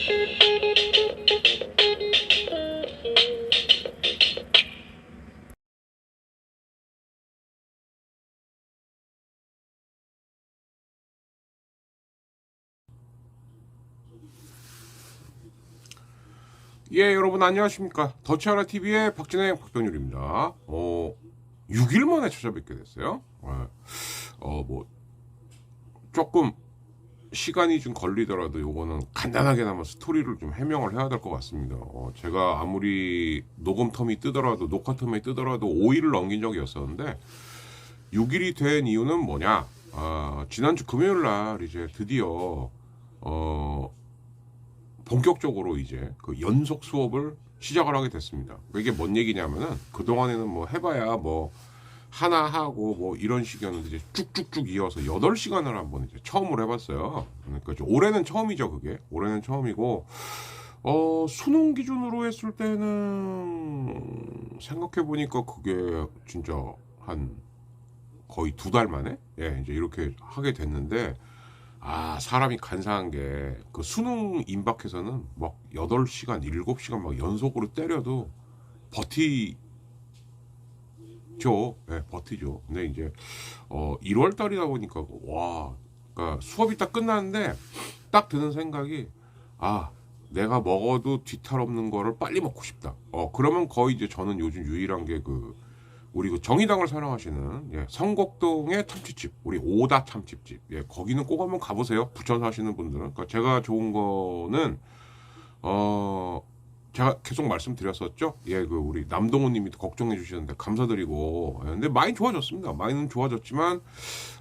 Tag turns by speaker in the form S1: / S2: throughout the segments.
S1: 예, 여러분 안녕하십니까. 더치아라TV의 박진행 박병률입니다. 6일 만에 찾아뵙게 됐어요. 뭐, 조금 시간이 좀 걸리더라도 요거는 간단하게나마 스토리를 좀 해명을 해야 될 것 같습니다. 제가 아무리 녹음 텀이 뜨더라도, 녹화 텀이 뜨더라도 5일을 넘긴 적이 었었는데, 6일이 된 이유는 뭐냐? 지난주 금요일 날 이제 드디어, 본격적으로 이제 그 연속 수업을 시작을 하게 됐습니다. 이게 뭔 얘기냐면은 그동안에는 뭐 해봐야 뭐 하나 하고 뭐 이런 식이었는데 이제 쭉쭉쭉 이어서 8시간을 한번 이제 처음으로 해봤어요. 그러니까 올해는 처음이죠, 그게. 올해는 처음이고, 수능 기준으로 했을 때는 생각해보니까 그게 진짜 한 거의 2달 만에? 예, 이제 이렇게 하게 됐는데, 사람이 간사한 게, 그 수능 임박해서는 막 8시간, 7시간 막 연속으로 때려도 버티죠. 예, 버티죠. 근데 이제, 1월 달이다 보니까, 와, 그러니까 수업이 딱 끝났는데, 딱 드는 생각이, 아, 내가 먹어도 뒤탈 없는 거를 빨리 먹고 싶다. 그러면 거의 이제 저는 요즘 유일한 게 우리 그 정의당을 사랑하시는, 예, 성곡동의 참치집, 우리 오다 참치집, 예, 거기는 꼭 한번 가보세요. 부천 사시는 분들은. 그러니까 제가 좋은 거는, 어 제가 계속 말씀드렸었죠. 예, 그 우리 남동훈님이 걱정해 주시는데 감사드리고, 예, 근데 많이 좋아졌습니다. 많이는 좋아졌지만,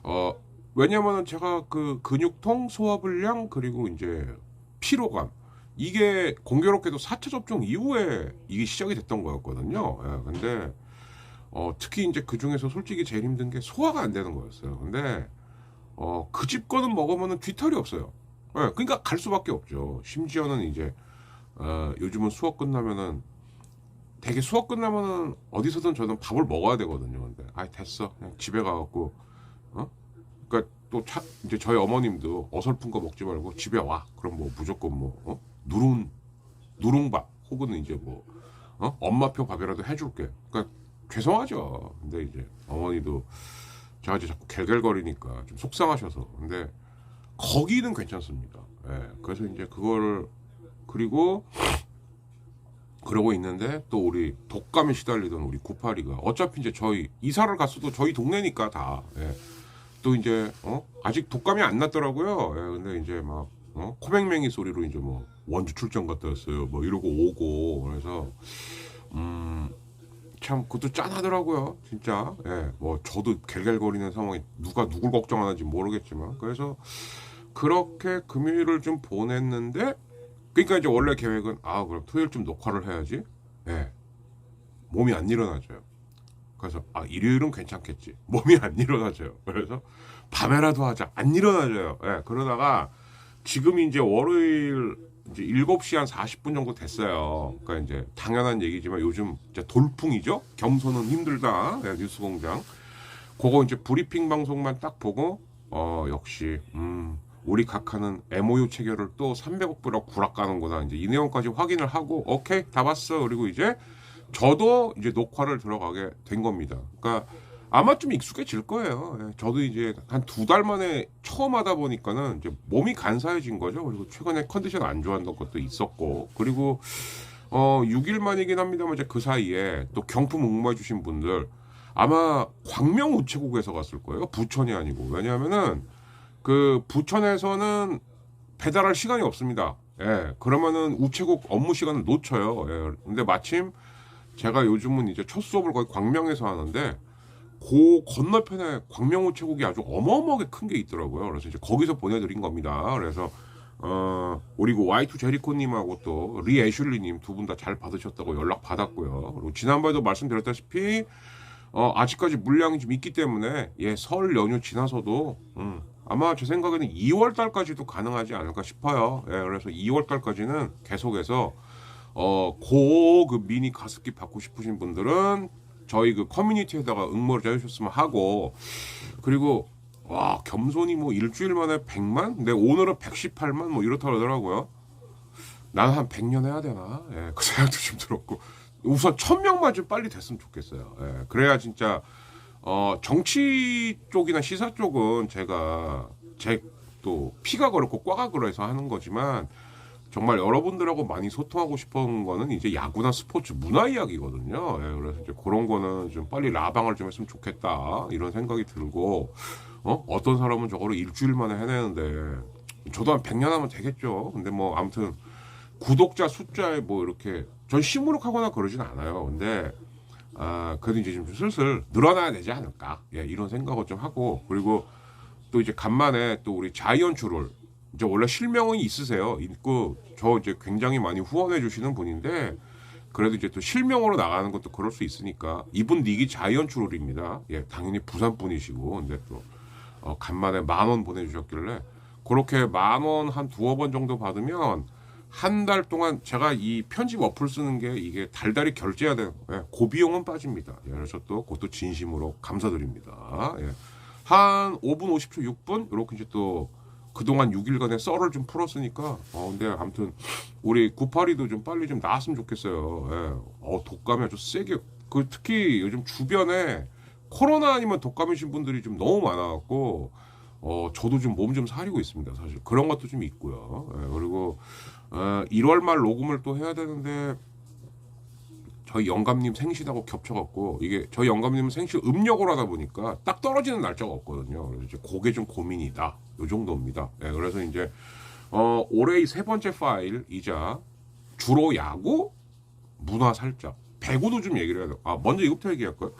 S1: 어 왜냐면은 제가 그 근육통, 소화불량, 그리고 이제 피로감, 이게 공교롭게도 4차 접종 이후에 이게 시작이 됐던 거였거든요. 예, 근데 특히 이제 그 중에서 솔직히 제일 힘든 게 소화가 안 되는 거였어요. 근데 그 집 거는 먹으면은 뒤털이 없어요. 예, 그러니까 갈 수밖에 없죠. 심지어는 이제 요즘은 수업 끝나면은, 되게 수업 끝나면은 어디서든 저는 밥을 먹어야 되거든요. 근데 됐어, 그냥 집에 가갖고, 그러니까 또 이제 저희 어머님도 어설픈 거 먹지 말고 집에 와. 그럼 뭐 무조건 뭐 누룽밥 혹은 이제 뭐 엄마표 밥이라도 해줄게. 그러니까 죄송하죠. 근데 이제 어머니도 제가 이제 자꾸 갤갤거리니까 좀 속상하셔서. 근데 거기는 괜찮습니다. 예, 그래서 이제 그거를, 그리고 그러고 있는데, 또 우리 독감에 시달리던 우리 982가 어차피 이제 저희 이사를 갔어도 저희 동네니까 다, 예, 또 이제 아직 독감이 안 났더라고요. 예, 근데 이제 막 코맹맹이 소리로 이제 뭐 원주 출장 갔다 왔어요, 뭐 이러고 오고. 그래서 참 그것도 짠하더라고요, 진짜. 예, 뭐 저도 갤갤거리는 상황에 누가 누굴 걱정하는지 모르겠지만, 그래서 그렇게 금요일을 좀 보냈는데, 그러니까 이제 원래 계획은, 그럼 토요일쯤 녹화를 해야지. 예, 몸이 안 일어나져요. 그래서 일요일은 괜찮겠지. 몸이 안 일어나져요. 그래서 밤에라도 하자. 안 일어나져요. 예, 그러다가 지금 이제 월요일 이제 7시 한 40분 정도 됐어요. 그러니까 이제 당연한 얘기지만 요즘 이제 돌풍이죠. 겸손은 힘들다. 예, 뉴스공장. 그거 이제 브리핑 방송만 딱 보고, 역시 우리 각하는 MOU 체결을 또 300억 불하고 구락 가는구나. 이제 이 내용까지 확인을 하고, 오케이, 다 봤어. 그리고 이제 저도 이제 녹화를 들어가게 된 겁니다. 그러니까 아마 좀 익숙해질 거예요. 예, 저도 이제 한 2달 만에 처음 하다 보니까는 이제 몸이 간사해진 거죠. 그리고 최근에 컨디션 안 좋았던 것도 있었고, 그리고 6일 만이긴 합니다만, 이제 그 사이에 또 경품 응모해 주신 분들 아마 광명 우체국에서 갔을 거예요. 부천이 아니고. 왜냐하면은 그 부천에서는 배달할 시간이 없습니다. 예, 그러면은 우체국 업무 시간을 놓쳐요. 예, 근데 마침 제가 요즘은 이제 첫 수업을 거의 광명에서 하는데, 그 건너편에 광명 우체국이 아주 어마어마하게 큰 게 있더라고요. 그래서 이제 거기서 보내드린 겁니다. 그래서 우리 그 Y2 제리코님하고 또 리 애슐리님 두 분 다 잘 받으셨다고 연락 받았고요. 그리고 지난번에도 말씀드렸다시피 아직까지 물량이 좀 있기 때문에, 예, 설 연휴 지나서도 아마 제 생각에는 2월 달까지도 가능하지 않을까 싶어요. 예, 그래서 2월 달까지는 계속해서 그 미니 가습기 받고 싶으신 분들은 저희 그 커뮤니티에다가 응모를 해주셨으면 하고, 그리고 겸손히 뭐 일주일 만에 100만? 근데 오늘은 118만 뭐 이렇다 그러더라고요. 나는 한 100년 해야 되나? 예, 그 생각도 좀 들었고 우선 1000명만 좀 빨리 됐으면 좋겠어요. 예, 그래야 진짜 정치 쪽이나 시사 쪽은 제가 제 또 피가 그렇고 과가 그래서 하는 거지만 정말 여러분들하고 많이 소통하고 싶은 거는 이제 야구나 스포츠 문화 이야기거든요. 예, 그래서 이제 그런 거는 좀 빨리 라방을 좀 했으면 좋겠다 이런 생각이 들고 어떤 사람은 저거를 일주일 만에 해내는데 저도 한 100년 하면 되겠죠. 근데 뭐 아무튼 구독자 숫자에 뭐 이렇게 전 시무룩하거나 그러진 않아요. 근데 그래도 이제 좀 슬슬 늘어나야 되지 않을까? 예, 이런 생각을 좀 하고 그리고 또 이제 간만에 또 우리 자이언츠를 이제 원래 실명은 있으세요. 있고 저 이제 굉장히 많이 후원해 주시는 분인데 그래도 이제 또 실명으로 나가는 것도 그럴 수 있으니까 이분 닉이 자이언츠롤입니다. 예, 당연히 부산 분이시고 근데 또 간만에 10,000원 보내주셨길래 그렇게 10,000원 한 두어 번 정도 받으면 한 달 동안 제가 이 편집 어플 쓰는 게 이게 달달이 결제해야 돼요. 예, 고비용은 빠집니다. 예, 그래서 또 그것도 진심으로 감사드립니다. 예. 한 5분 50초 6분 이렇게 이제 또 그동안 6일간의 썰을 좀 풀었으니까 근데 아무튼 우리 982도 좀 빨리 좀 나았으면 좋겠어요. 예. 독감이 아주 세게 특히 요즘 주변에 코로나 아니면 독감이신 분들이 좀 너무 많아갖고 저도 좀 몸 좀 사리고 있습니다. 사실 그런 것도 좀 있고요. 예. 그리고 1월 말 녹음을 또 해야 되는데 저희 영감님 생신하고 겹쳐갖고 이게 저희 영감님은 생신 음력으로 하다 보니까 딱 떨어지는 날짜가 없거든요. 그래서 이제 그게 좀 고민이다. 요 정도입니다. 네, 그래서 이제 올해의 세 번째 파일이자 주로 야구, 문화 살짝 배구도 좀 얘기를 해야 돼요. 먼저 이것부터 얘기할까요?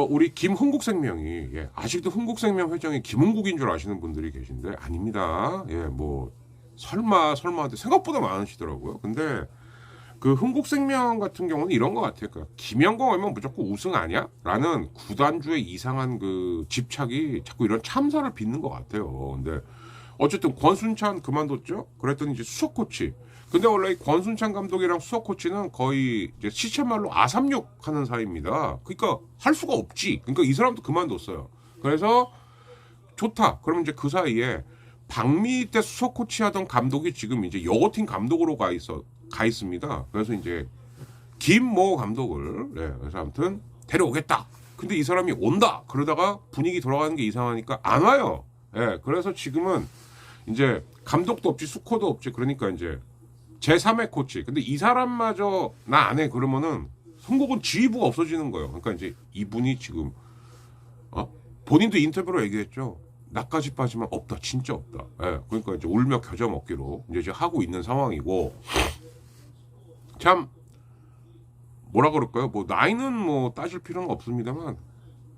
S1: 우리 김흥국생명이 아직도 흥국생명 회장이 김흥국인 줄 아시는 분들이 계신데 아닙니다. 뭐 설마 하는데 생각보다 많으시더라고요. 근데 그 흥국생명 같은 경우는 이런 것 같아요. 그러니까 김영광 오면 무조건 우승 아니야? 라는 구단주의 이상한 그 집착이 자꾸 이런 참사를 빚는 것 같아요. 근데 어쨌든 권순찬 그만뒀죠? 그랬더니 이제 수석 코치. 근데 원래 이 권순찬 감독이랑 수석 코치는 거의 이제 시쳇말로 아삼육 하는 사이입니다. 그러니까 할 수가 없지. 그러니까 이 사람도 그만뒀어요. 그래서 좋다. 그러면 이제 그 사이에 박미 때 수석 코치 하던 감독이 지금 이제 여고팀 감독으로 가 있습니다. 그래서 이제 김모 감독을 그래서 아무튼 데려오겠다. 근데 이 사람이 온다. 그러다가 분위기 돌아가는 게 이상하니까 안 와요. 그래서 지금은 이제 감독도 없지 수코도 없지. 그러니까 이제 제3의 코치. 근데 이 사람마저 나 안 해. 그러면은 흥국은 지휘부가 없어지는 거예요. 그러니까 이제 이분이 지금 본인도 인터뷰로 얘기했죠. 나까지 빠지면 없다. 진짜 없다. 그러니까 이제 울며 겨자 먹기로 이제 하고 있는 상황이고 참 뭐라 그럴까요? 뭐 나이는 뭐 따질 필요는 없습니다만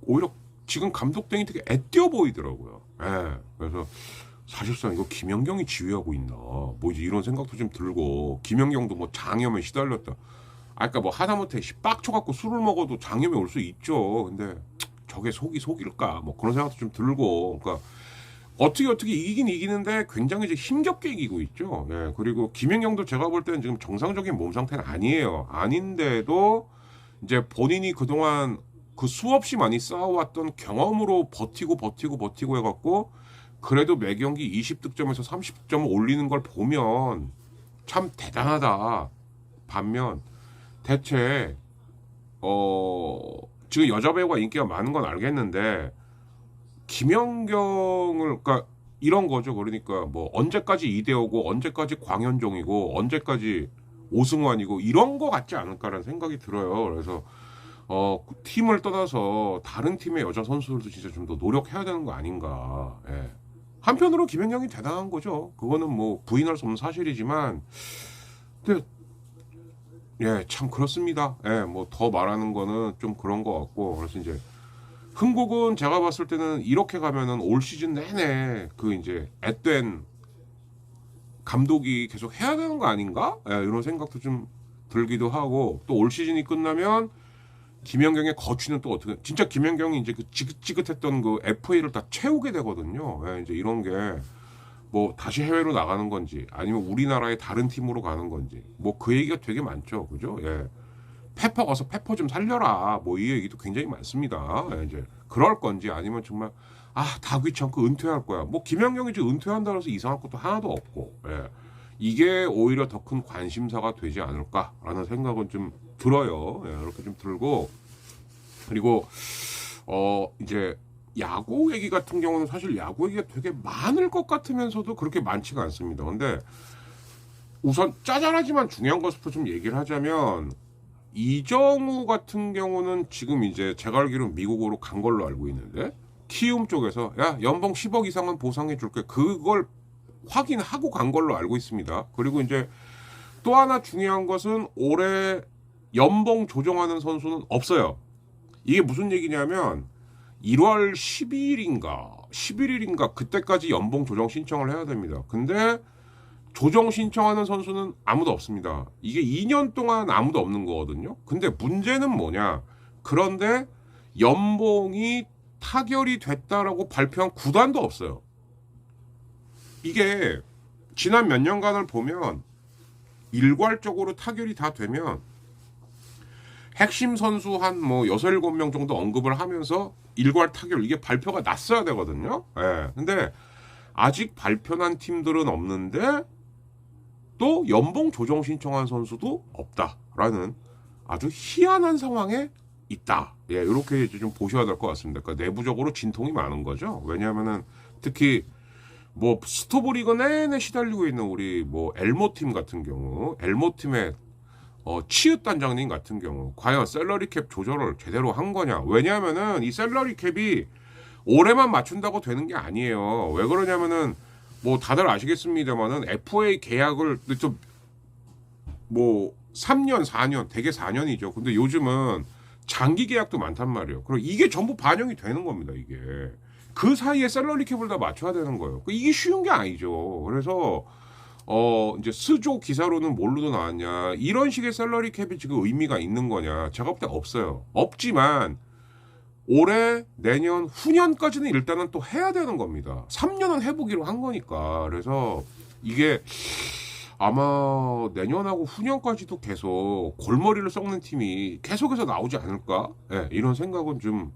S1: 오히려 지금 감독땡이 되게 애띄어 보이더라고요. 그래서 사실상 이거 김연경이 지휘하고 있나 뭐 이제 이런 생각도 좀 들고 김연경도 뭐 장염에 시달렸다. 아까 뭐 하다못해 빡쳐갖고 술을 먹어도 장염이 올 수 있죠. 근데 저게 속일까? 뭐 그런 생각도 좀 들고 그러니까 어떻게 이기긴 이기는데 굉장히 이제 힘겹게 이기고 있죠. 그리고 김연경도 제가 볼 때는 지금 정상적인 몸 상태는 아니에요. 아닌데도 이제 본인이 그동안 그 수없이 많이 쌓아왔던 경험으로 버티고 해갖고 그래도 매 경기 20득점에서 30득점을 올리는 걸 보면 참 대단하다. 반면 대체 지금 여자 배우가 인기가 많은 건 알겠는데 김연경을 그러니까 이런 거죠. 그러니까 뭐 언제까지 이대호고 언제까지 광현종이고 언제까지 오승환이고 이런 거 같지 않을까라는 생각이 들어요. 그래서 팀을 떠나서 다른 팀의 여자 선수들도 진짜 좀 더 노력해야 되는 거 아닌가. 한편으로 김연경이 대단한 거죠. 그거는 뭐 부인할 수 없는 사실이지만 근데 참 그렇습니다. 뭐 더 말하는 거는 좀 그런 것 같고 그래서 이제 흥국은 제가 봤을 때는 이렇게 가면은 올 시즌 내내 그 이제 앳된 감독이 계속 해야 되는 거 아닌가? 이런 생각도 좀 들기도 하고 또 올 시즌이 끝나면 김연경의 거취는 또 어떻게 진짜 김연경이 이제 그 지긋지긋했던 그 FA를 다 채우게 되거든요. 이제 이런 게 뭐 다시 해외로 나가는 건지 아니면 우리나라의 다른 팀으로 가는 건지 뭐 그 얘기가 되게 많죠. 그죠? 페퍼 가서 페퍼 좀 살려라. 뭐 이 얘기도 굉장히 많습니다. 이제 그럴 건지 아니면 정말 다 귀찮고 은퇴할 거야. 뭐 김연경이 이제 은퇴한다고 해서 이상할 것도 하나도 없고. 이게 오히려 더 큰 관심사가 되지 않을까라는 생각은 좀 들어요. 예, 이렇게 좀 들고, 그리고 이제 야구 얘기 같은 경우는 사실 야구 얘기가 되게 많을 것 같으면서도 그렇게 많지가 않습니다. 근데 우선 짜잘하지만 중요한 것부터 좀 얘기를 하자면, 이정우 같은 경우는 지금 이제 제가 알기로는 미국으로 간 걸로 알고 있는데, 키움 쪽에서 야 연봉 10억 이상은 보상해 줄게, 그걸 확인하고 간 걸로 알고 있습니다. 그리고 이제 또 하나 중요한 것은 올해 연봉 조정하는 선수는 없어요. 이게 무슨 얘기냐면 1월 12일인가 11일인가 그때까지 연봉 조정 신청을 해야 됩니다. 근데 조정 신청하는 선수는 아무도 없습니다. 이게 2년 동안 아무도 없는 거거든요. 근데 문제는 뭐냐? 그런데 연봉이 타결이 됐다라고 발표한 구단도 없어요. 이게 지난 몇 년간을 보면 일괄적으로 타결이 다 되면 핵심 선수 한 뭐 6, 7명 정도 언급을 하면서 일괄 타결, 이게 발표가 났어야 되거든요. 예. 근데 아직 발표난 팀들은 없는데 또 연봉 조정 신청한 선수도 없다라는 아주 희한한 상황에 있다. 예, 이렇게 이제 좀 보셔야 될 것 같습니다. 그러니까 내부적으로 진통이 많은 거죠. 왜냐하면은 특히 뭐 스토브리그 내내 시달리고 있는 우리 뭐 엘모 팀 같은 경우, 엘모 팀의 치읓 단장님 같은 경우 과연 셀러리 캡 조절을 제대로 한 거냐? 왜냐하면은 이 셀러리 캡이 올해만 맞춘다고 되는 게 아니에요. 왜 그러냐면은 뭐 다들 아시겠습니다만은 FA 계약을 좀 뭐 3년, 4년, 대개 4년이죠. 근데 요즘은 장기 계약도 많단 말이에요. 그리고 이게 전부 반영이 되는 겁니다. 이게 그 사이에 셀러리 캡을 다 맞춰야 되는 거예요. 이게 쉬운 게 아니죠. 그래서 이제 스조 기사로는 뭘로도 나왔냐, 이런 식의 셀러리 캡이 지금 의미가 있는 거냐? 제가 볼 때 없어요. 없지만 올해, 내년, 후년까지는 일단은 또 해야 되는 겁니다. 3년은 해보기로 한 거니까. 그래서 이게 아마 내년하고 후년까지도 계속 골머리를 썩는 팀이 계속해서 나오지 않을까? 예, 이런 생각은 좀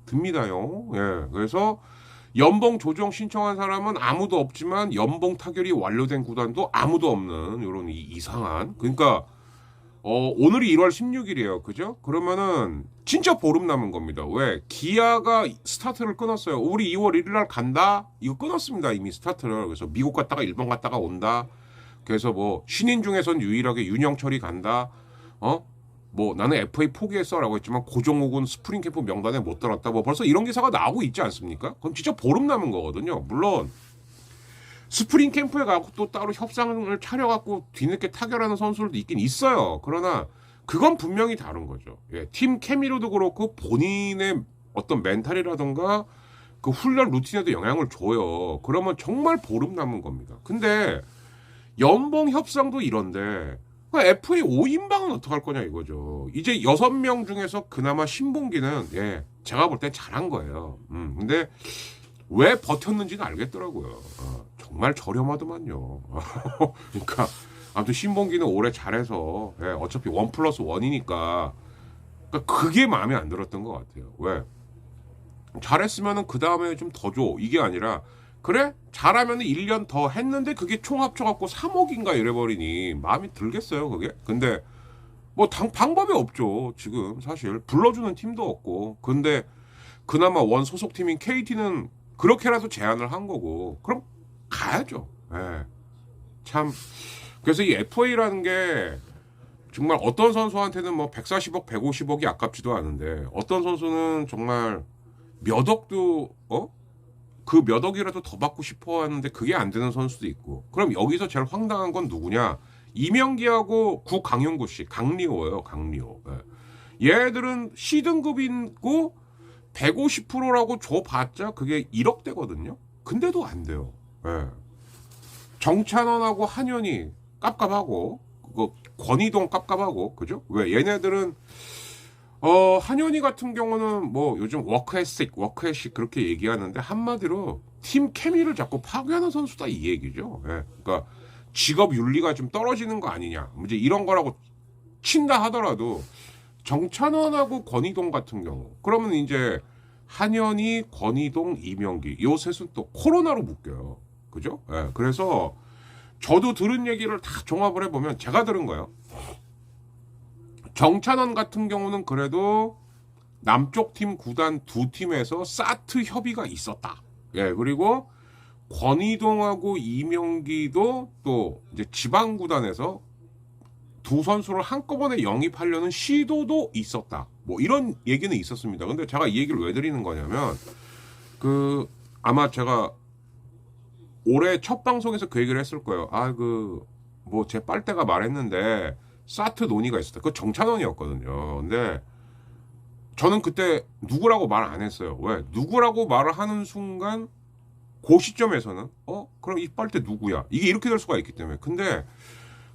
S1: 듭니다요. 예, 그래서 연봉 조정 신청한 사람은 아무도 없지만 연봉 타결이 완료된 구단도 아무도 없는 이런 이상한. 그러니까 오늘이 1월 16일이에요. 그죠? 그러면은 진짜 보름 남은 겁니다. 왜? 기아가 스타트를 끊었어요. 우리 2월 1일 날 간다? 이거 끊었습니다. 이미 스타트를. 그래서 미국 갔다가 일본 갔다가 온다. 그래서 뭐 신인 중에선 유일하게 윤영철이 간다. 뭐 나는 FA 포기했어라고 했지만 고종욱은 스프링 캠프 명단에 못 들었다. 뭐 벌써 이런 기사가 나오고 있지 않습니까? 그럼 진짜 보름 남은 거거든요. 물론 스프링 캠프에 가고 또 따로 협상을 차려갖고 뒤늦게 타결하는 선수들도 있긴 있어요. 그러나 그건 분명히 다른 거죠. 예, 팀 케미로도 그렇고 본인의 어떤 멘탈이라던가 그 훈련 루틴에도 영향을 줘요. 그러면 정말 보름 남은 겁니다. 근데 연봉 협상도 이런데 FA 5인방은 어떡할 거냐 이거죠. 이제 6명 중에서 그나마 신봉기는 예, 제가 볼 때 잘한 거예요. 근데 왜 버텼는지는 알겠더라고요. 정말 저렴하더만요. 그러니까 아무튼 신봉기는 올해 잘해서 예, 어차피 1+1이니까 그러니까 그게 마음에 안 들었던 것 같아요. 왜? 잘했으면은 그 다음에 좀 더 줘. 이게 아니라 그래? 잘하면 1년 더 했는데 그게 총 합쳐갖고 3억인가 이래버리니 마음이 들겠어요 그게? 근데 뭐 방법이 없죠. 지금 사실 불러주는 팀도 없고. 근데 그나마 원 소속팀인 KT는 그렇게라도 제안을 한 거고 그럼 가야죠. 예. 참 그래서 이 FA라는 게 정말 어떤 선수한테는 뭐 140억 150억이 아깝지도 않은데 어떤 선수는 정말 몇 억도 그 몇 억이라도 더 받고 싶어 하는데 그게 안 되는 선수도 있고. 그럼 여기서 제일 황당한 건 누구냐? 이명기하고 구강용구 씨, 강리호예요, 강리호. 예. 얘들은 C등급이고 150%라고 줘봤자 그게 1억대거든요. 근데도 안 돼요. 예. 정찬원하고 한현희 깝깝하고 그거 권희동 깝깝하고 그죠? 왜 얘네들은 한현희 같은 경우는 뭐 요즘 워크에식 그렇게 얘기하는데 한마디로 팀 케미를 자꾸 파괴하는 선수다 이 얘기죠. 예. 그러니까 직업 윤리가 좀 떨어지는 거 아니냐. 이제 이런 거라고 친다 하더라도 정찬원하고 권희동 같은 경우 그러면 이제 한현희, 권희동, 이명기 요 셋은 또 코로나로 묶여요. 그죠? 예. 그래서 저도 들은 얘기를 다 종합을 해보면 제가 들은 거예요. 정찬원 같은 경우는 그래도 남쪽 팀 구단 두 팀에서 사트 협의가 있었다. 예, 그리고 권희동하고 이명기도 또 이제 지방 구단에서 두 선수를 한꺼번에 영입하려는 시도도 있었다. 뭐 이런 얘기는 있었습니다. 근데 제가 이 얘기를 왜 드리는 거냐면 아마 제가 올해 첫 방송에서 그 얘기를 했을 거예요. 뭐 제 빨대가 말했는데 사트 논의가 있었다. 그거 정찬원이었거든요. 근데 저는 그때 누구라고 말 안 했어요. 왜? 누구라고 말을 하는 순간 그 시점에서는 그럼 이 빨대 누구야? 이게 이렇게 될 수가 있기 때문에. 근데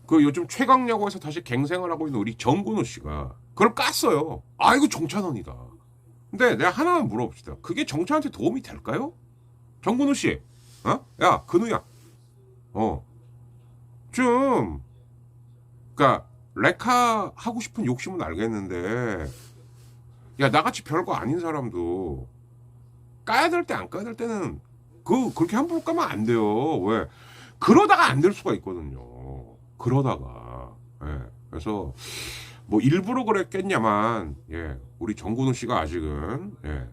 S1: 그 요즘 최강야구에서 다시 갱생을 하고 있는 우리 정근우 씨가 그걸 깠어요. 이거 정찬원이다. 근데 내가 하나만 물어봅시다. 그게 정찬한테 도움이 될까요? 정근우 씨, 야, 근우야, 그러니까 레카 하고 싶은 욕심은 알겠는데, 야, 나같이 별거 아닌 사람도 까야 될 때 안 까야 될 때는 그렇게 함부로 까면 안 돼요. 왜? 그러다가 안 될 수가 있거든요. 그러다가. 예. 그래서 뭐 일부러 그랬겠냐만, 예, 우리 정근우 씨가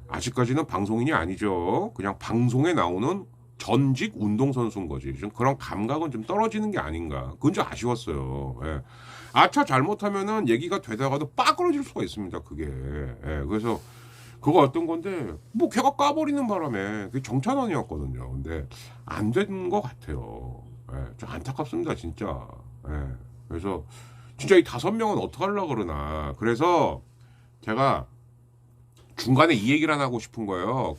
S1: 아직까지는 방송인이 아니죠. 그냥 방송에 나오는 전직 운동선수인 거지. 좀 그런 감각은 좀 떨어지는 게 아닌가. 그건 좀 아쉬웠어요. 예. 아차 잘못하면은 얘기가 되다가도 빠그러질 수가 있습니다. 그게. 예. 그래서 그거 어떤 건데, 뭐 걔가 까버리는 바람에 그게 정찬원이었거든요. 근데 안 된 것 같아요. 예. 좀 안타깝습니다, 진짜. 예. 그래서 진짜 이 5명은 어떡하려고 그러나. 그래서 제가 중간에 이 얘기를 하나 하고 싶은 거예요.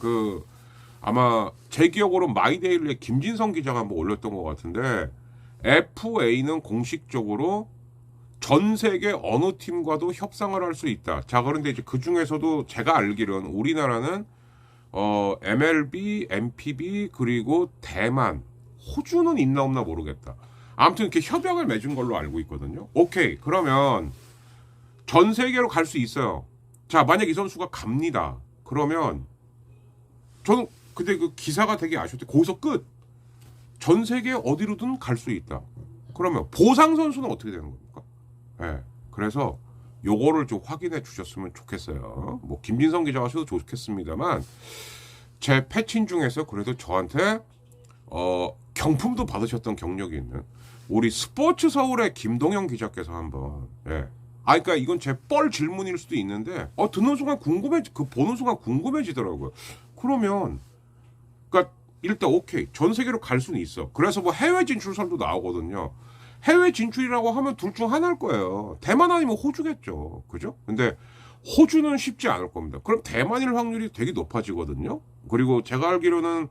S1: 아마 제 기억으로 마이데일리에 김진성 기자가 한번 올렸던 것 같은데, FA는 공식적으로 전 세계 어느 팀과도 협상을 할 수 있다. 자, 그런데 이제 그 중에서도 제가 알기로는 우리나라는 MLB, MPB, 그리고 대만, 호주는 있나 없나 모르겠다. 아무튼 이렇게 협약을 맺은 걸로 알고 있거든요. 오케이, 그러면 전 세계로 갈 수 있어요. 자, 만약 이 선수가 갑니다. 그러면 저는 근데 그 기사가 되게 아쉬웠대. 거기서 끝. 전 세계 어디로든 갈 수 있다. 그러면 보상 선수는 어떻게 되는 겁니까? 예. 그래서 요거를 좀 확인해 주셨으면 좋겠어요. 뭐 김진성 기자가 하셔도 좋겠습니다만, 제 패친 중에서 그래도 저한테 경품도 받으셨던 경력이 있는 우리 스포츠 서울의 김동영 기자께서 한번, 예. 그러니까 이건 제 뻘 질문일 수도 있는데, 듣는 순간 보는 순간 궁금해지더라고요. 그러면, 그러니까 일단 오케이, 전 세계로 갈 수는 있어. 그래서 뭐 해외 진출설도 나오거든요. 해외 진출이라고 하면 둘 중 하나일 거예요. 대만 아니면 호주겠죠. 그죠? 근데 호주는 쉽지 않을 겁니다. 그럼 대만일 확률이 되게 높아지거든요. 그리고 제가 알기로는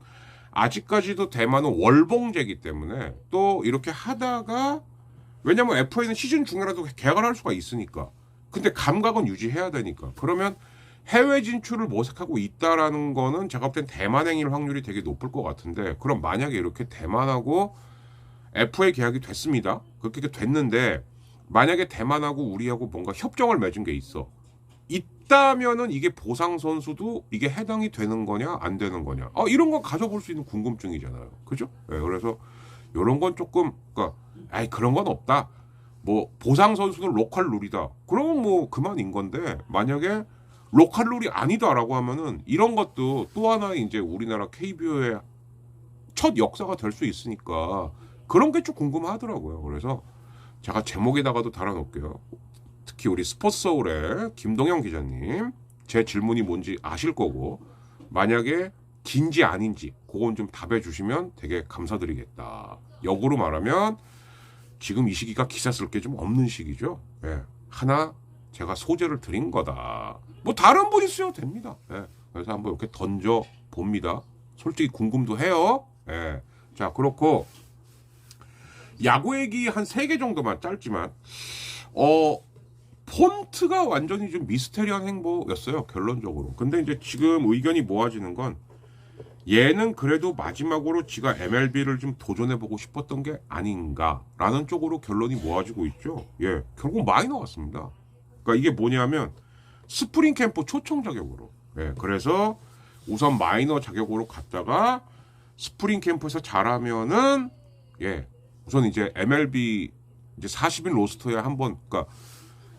S1: 아직까지도 대만은 월봉제이기 때문에 또 이렇게 하다가, 왜냐면 FA는 시즌 중이라도 계약을 할 수가 있으니까. 근데 감각은 유지해야 되니까. 그러면 해외 진출을 모색하고 있다라는 거는 제가 볼 땐 대만행일 확률이 되게 높을 것 같은데, 그럼 만약에 이렇게 대만하고 FA 계약이 됐습니다. 그렇게 됐는데, 만약에 대만하고 우리하고 뭔가 협정을 맺은 게 있다면은 이게 보상 선수도 이게 해당이 되는 거냐 안 되는 거냐, 이런 건 가져볼 수 있는 궁금증이잖아요. 그죠? 네, 그래서 이런 건 조금, 그러니까 그런 건 없다. 뭐 보상 선수는 로컬 룰이다. 그러면 뭐 그만인 건데, 만약에 로컬 룰이 아니다라고 하면은 이런 것도 또 하나의 이제 우리나라 KBO의 첫 역사가 될 수 있으니까 그런 게 좀 궁금하더라고요. 그래서 제가 제목에다가도 달아놓을게요. 특히 우리 스포츠 서울의 김동영 기자님, 제 질문이 뭔지 아실 거고, 만약에 긴지 아닌지 그건 좀 답해 주시면 되게 감사드리겠다. 역으로 말하면 지금 이 시기가 기사 쓸 게 좀 없는 시기죠. 예. 하나 제가 소재를 드린 거다. 뭐 다른 분 있어도 됩니다. 예. 그래서 한번 이렇게 던져 봅니다. 솔직히 궁금도 해요. 예. 자, 그렇고 야구 얘기 한 3개 정도만 짧지만, 폰트가 완전히 좀 미스테리한 행보였어요, 결론적으로. 근데 이제 지금 의견이 모아지는 건, 얘는 그래도 마지막으로 지가 MLB를 좀 도전해보고 싶었던 게 아닌가라는 쪽으로 결론이 모아지고 있죠. 예, 결국 마이너 같습니다. 그러니까 이게 뭐냐면 스프링 캠프 초청 자격으로. 예, 그래서 우선 마이너 자격으로 갔다가 스프링 캠프에서 잘하면은, 예, 우선 이제 MLB 이제 40인 로스터에 한번, 그러니까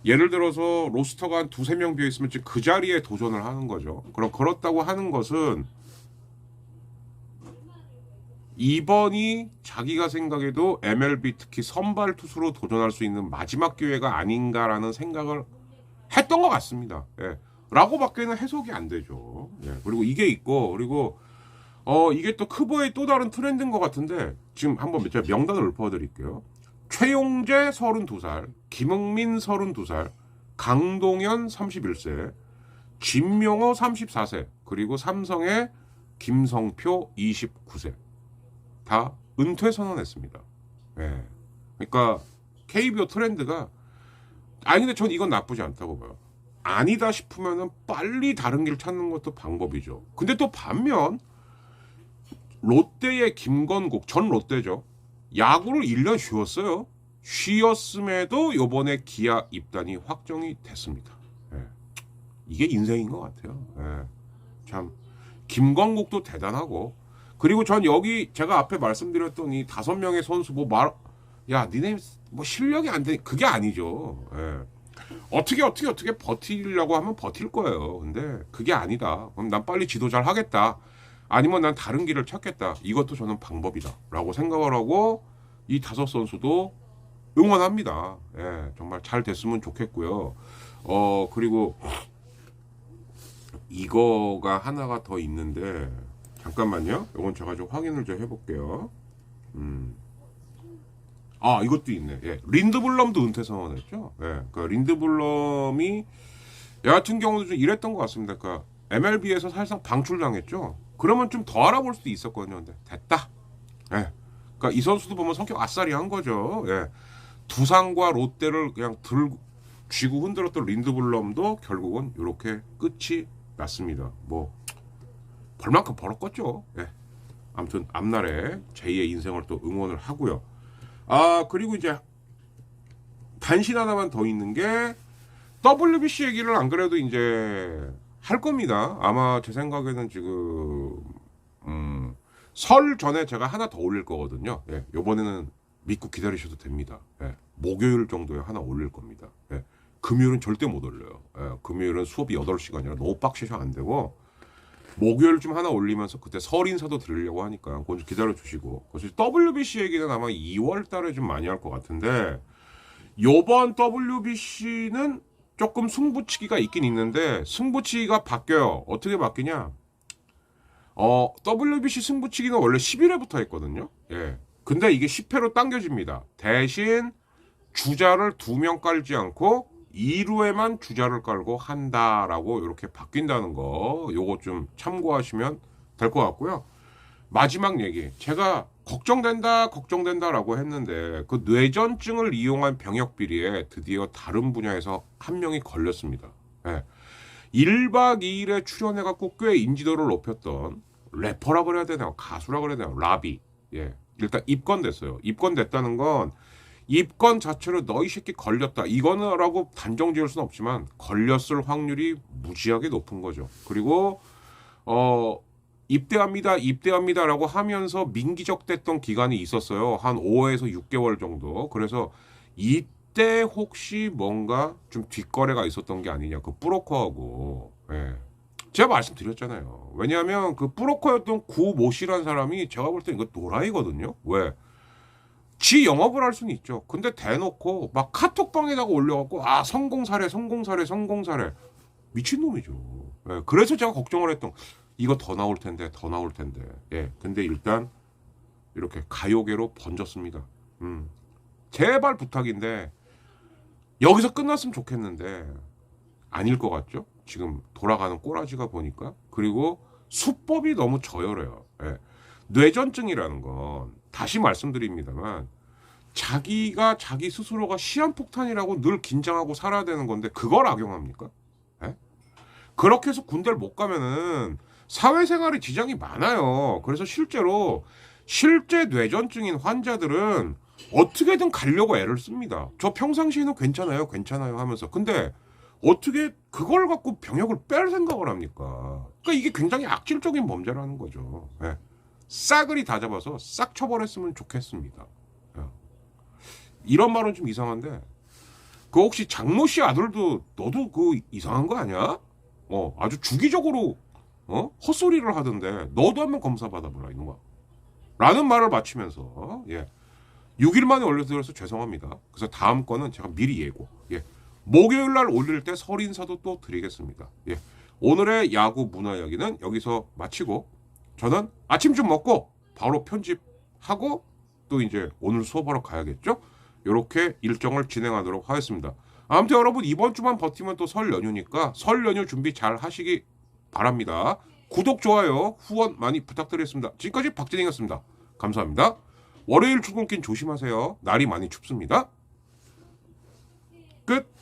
S1: 예를 들어서 로스터가 한 두세 명 비어 있으면 지금 그 자리에 도전을 하는 거죠. 그럼 그렇다고 하는 것은 이번이 자기가 생각해도 MLB 특히 선발 투수로 도전할 수 있는 마지막 기회가 아닌가라는 생각을 했던 것 같습니다. 예. 라고밖에는 해석이 안 되죠. 예. 그리고 이게 있고, 그리고 이게 또 크보의 또 다른 트렌드인 것 같은데, 지금 한번 제가 명단을 읊어드릴게요. 최용재 32살, 김흥민 32살, 강동현 31세, 진명호 34세, 그리고 삼성의 김성표 29세. 다 은퇴 선언했습니다. 예. 그러니까 KBO 트렌드가, 아니 근데 전 이건 나쁘지 않다고 봐요. 아니다 싶으면은 빨리 다른 길 찾는 것도 방법이죠. 근데 또 반면 롯데의 김건국, 전 롯데죠. 야구를 1년 쉬었어요. 쉬었음에도 요번에 기아 입단이 확정이 됐습니다. 예. 이게 인생인 것 같아요. 예. 참 김건국도 대단하고, 그리고 전 여기 제가 앞에 말씀드렸던 이 5명의 선수 야 니네 뭐 실력이 안 되니 그게 아니죠. 예. 어떻게 버티려고 하면 버틸 거예요. 근데 그게 아니다. 그럼 난 빨리 지도 잘 하겠다. 아니면 난 다른 길을 찾겠다. 이것도 저는 방법이다 라고 생각을 하고 이 5 선수도 응원합니다. 예, 정말 잘 됐으면 좋겠고요. 그리고 이거가 하나가 더 있는데, 잠깐만요. 이건 제가 좀 확인을 좀 해볼게요. 이것도 있네. 예, 린드블럼도 은퇴 선언했죠. 예, 그 린드블럼이 여하튼 경우도 좀 이랬던 것 같습니다. 그러니까 MLB에서 사실상 방출당했죠. 그러면 좀 더 알아볼 수도 있었거든요. 근데 됐다. 예, 그러니까 이 선수도 보면 성격 아싸리한 거죠. 예, 두산과 롯데를 그냥 쥐고 흔들었던 린드블럼도 결국은 이렇게 끝이 났습니다. 뭐 벌만큼 벌었겠죠. 예. 아무튼 앞날에 제2의 인생을 또 응원을 하고요. 그리고 이제 단신 하나만 더 있는 게 WBC 얘기를 안 그래도 이제 할 겁니다. 아마 제 생각에는 지금 설 전에 제가 하나 더 올릴 거거든요. 예. 요번에는 믿고 기다리셔도 됩니다. 예. 목요일 정도에 하나 올릴 겁니다. 예. 금요일은 절대 못 올려요. 예. 금요일은 수업이 8시간이라 너무 빡시셔 안 되고, 목요일쯤 하나 올리면서 그때 설 인사도 드리려고 하니까 그건 좀 기다려 주시고, 그래서 WBC 얘기는 아마 2월 달에 좀 많이 할 것 같은데, 요번 WBC는 조금 승부치기가 있긴 있는데 승부치기가 바뀌어요. 어떻게 바뀌냐? WBC 승부치기는 원래 11회부터 했거든요. 예. 근데 이게 10회로 당겨집니다. 대신 주자를 2명 깔지 않고 2루에만 주자를 깔고 한다라고 이렇게 바뀐다는 거, 요거 좀 참고하시면 될 것 같고요. 마지막 얘기, 제가 걱정된다라고 했는데 그 뇌전증을 이용한 병역 비리에 드디어 다른 분야에서 한 명이 걸렸습니다. 예. 1박 2일에 출연해갖고 꽤 인지도를 높였던 래퍼라 그래야 되나요? 가수라 그래야 되나요? 라비. 예. 일단 입건됐어요. 입건됐다는 건 입건 자체로 너 이 새끼 걸렸다 이거는 라고 단정 지을 수는 없지만 걸렸을 확률이 무지하게 높은 거죠. 그리고 입대합니다 라고 하면서 민기적됐던 기간이 있었어요. 한 5에서 6개월 정도. 그래서 이때 혹시 뭔가 좀 뒷거래가 있었던 게 아니냐, 그 브로커하고. 예. 제가 말씀드렸잖아요. 왜냐하면 그 브로커였던 구 모씨라는 사람이 제가 볼 때 이거 노라이거든요. 왜? 지 영업을 할 수는 있죠. 근데 대놓고 막 카톡방에다가 올려갖고 성공사례 미친놈이죠. 예, 그래서 제가 걱정을 했던, 이거 더 나올 텐데. 예, 근데 일단 이렇게 가요계로 번졌습니다. 제발 부탁인데 여기서 끝났으면 좋겠는데 아닐 것 같죠? 지금 돌아가는 꼬라지가 보니까. 그리고 수법이 너무 저열해요. 예. 뇌전증이라는 건 다시 말씀드립니다만 자기가 자기 스스로가 시한폭탄이라고 늘 긴장하고 살아야 되는 건데 그걸 악용합니까? 예? 그렇게 해서 군대를 못 가면은 사회생활에 지장이 많아요. 그래서 실제 뇌전증인 환자들은 어떻게든 가려고 애를 씁니다. 저 평상시에는 괜찮아요 하면서. 근데 어떻게 그걸 갖고 병역을 뺄 생각을 합니까? 그러니까 이게 굉장히 악질적인 범죄라는 거죠. 예. 싸그리 다 잡아서 싹 처벌했으면 좋겠습니다. 예. 이런 말은 좀 이상한데 그 혹시 장모 씨 아들도 너도 그 이상한 거 아니야? 아주 주기적으로 헛소리를 하던데 너도 한번 검사 받아보라 이놈아. 라는 말을 마치면서 6일 만에 올려드려서 죄송합니다. 그래서 다음 거는 제가 미리 예고. 목요일 날 올릴 때 설 인사도 또 드리겠습니다. 오늘의 야구 문화 이야기는 여기서 마치고 저는 아침 좀 먹고 바로 편집하고 또 이제 오늘 수업하러 가야겠죠? 이렇게 일정을 진행하도록 하겠습니다. 아무튼 여러분 이번 주만 버티면 또 설 연휴니까 설 연휴 준비 잘 하시기 바랍니다. 구독, 좋아요, 후원 많이 부탁드리겠습니다. 지금까지 박진행이었습니다. 감사합니다. 월요일 출근길 조심하세요. 날이 많이 춥습니다. 끝.